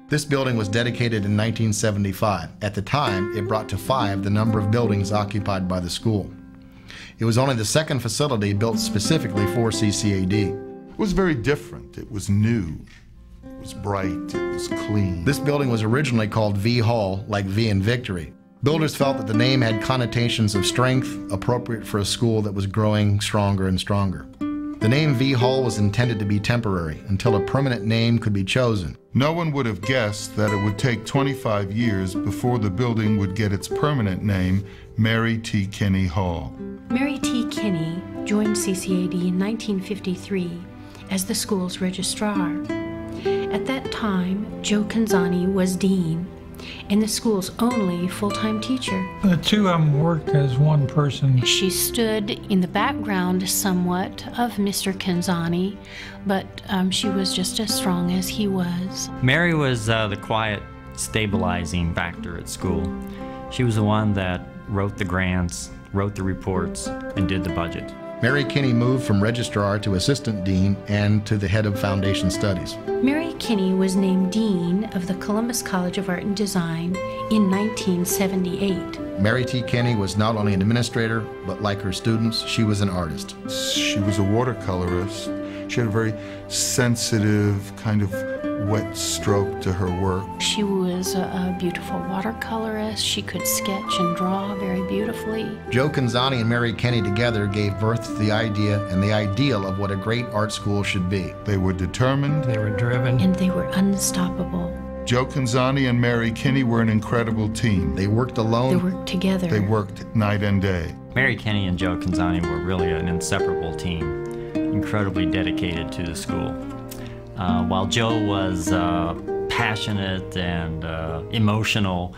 This building was dedicated in 1975. At the time, it brought to 5 the number of buildings occupied by the school. It was only the second facility built specifically for CCAD. It was very different. It was new. It was bright. It was clean. This building was originally called V Hall, like V in victory. Builders felt that the name had connotations of strength, appropriate for a school that was growing stronger and stronger. The name V Hall was intended to be temporary until a permanent name could be chosen. No one would have guessed that it would take 25 years before the building would get its permanent name, Mary T. Kinney Hall. Mary T. Kinney joined CCAD in 1953 as the school's registrar. At that time, Joe Canzani was dean and the school's only full-time teacher. The two of them worked as one person. She stood in the background somewhat of Mr. Canzani, but she was just as strong as he was. Mary was the quiet, stabilizing factor at school. She was the one that wrote the grants, wrote the reports, and did the budget. Mary Kinney moved from registrar to assistant dean and to the head of foundation studies. Mary Kinney was named dean of the Columbus College of Art and Design in 1978. Mary T. Kinney was not only an administrator, but like her students, she was an artist. She was a watercolorist. She had a very sensitive, kind of wet stroke to her work. She was a beautiful watercolorist. She could sketch and draw very beautifully. Joe Canzani and Mary Kinney together gave birth to the idea and the ideal of what a great art school should be. They were determined. They were driven. And they were unstoppable. Joe Canzani and Mary Kinney were an incredible team. They worked alone. They worked together. They worked night and day. Mary Kinney and Joe Canzani were really an inseparable team, incredibly dedicated to the school. While Joe was passionate and emotional,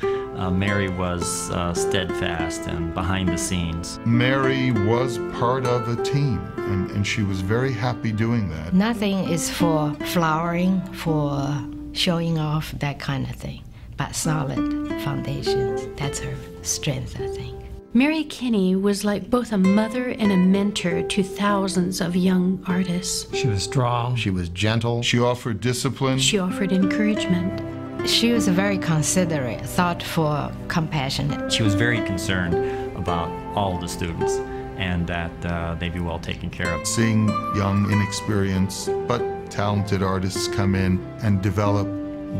Mary was steadfast and behind the scenes. Mary was part of a team, and she was very happy doing that. Nothing is for flowering, for showing off, that kind of thing, but solid foundations. That's her strength, I think. Mary Kinney was like both a mother and a mentor to thousands of young artists. She was strong. She was gentle. She offered discipline. She offered encouragement. She was very considerate, thoughtful, compassionate. She was very concerned about all the students and that they be well taken care of. Seeing young, inexperienced, but talented artists come in and develop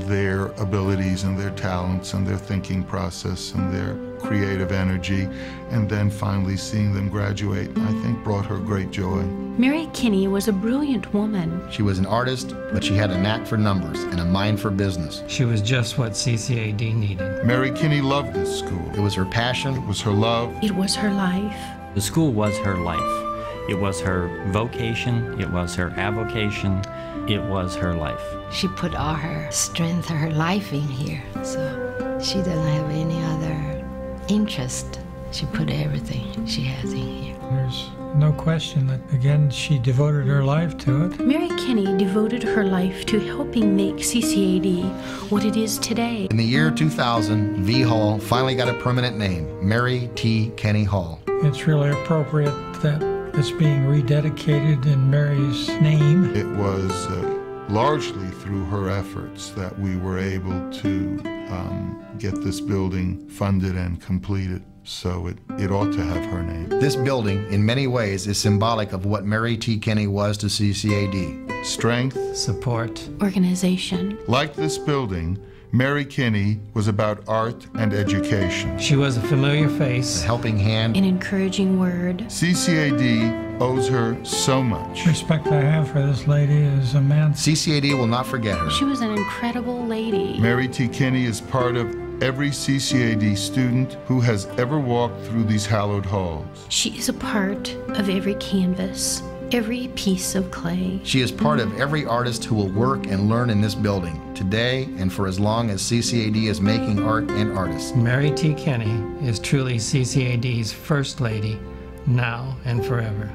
their abilities and their talents and their thinking process and their creative energy, and then finally seeing them graduate, I think brought her great joy. Mary Kinney was a brilliant woman. She was an artist, but she had a knack for numbers and a mind for business. She was just what CCAD needed. Mary Kinney loved this school. It was her passion. It was her love. It was her life. The school was her life. It was her vocation. It was her avocation. It was her life. She put all her strength, her life in here, so she doesn't have any other interest. She put everything she has in here. There's no question that, again, she devoted her life to it. Mary Kinney devoted her life to helping make CCAD what it is today. In the year 2000, V Hall finally got a permanent name, Mary T. Kinney Hall. It's really appropriate that it's being rededicated in Mary's name. It was largely through her efforts that we were able to get this building funded and completed. So it ought to have her name. This building, in many ways, is symbolic of what Mary T. Kinney was to CCAD. Strength, support, organization. Like this building, Mary Kinney was about art and education. She was a familiar face, a helping hand, an encouraging word. CCAD owes her so much. Respect I have for this lady is immense. CCAD will not forget her. She was an incredible lady. Mary T. Kinney is part of every CCAD student who has ever walked through these hallowed halls. She is a part of every canvas, every piece of clay. She is part of every artist who will work and learn in this building, today and for as long as CCAD is making art and artists. Mary T. Kinney is truly CCAD's First Lady, now and forever.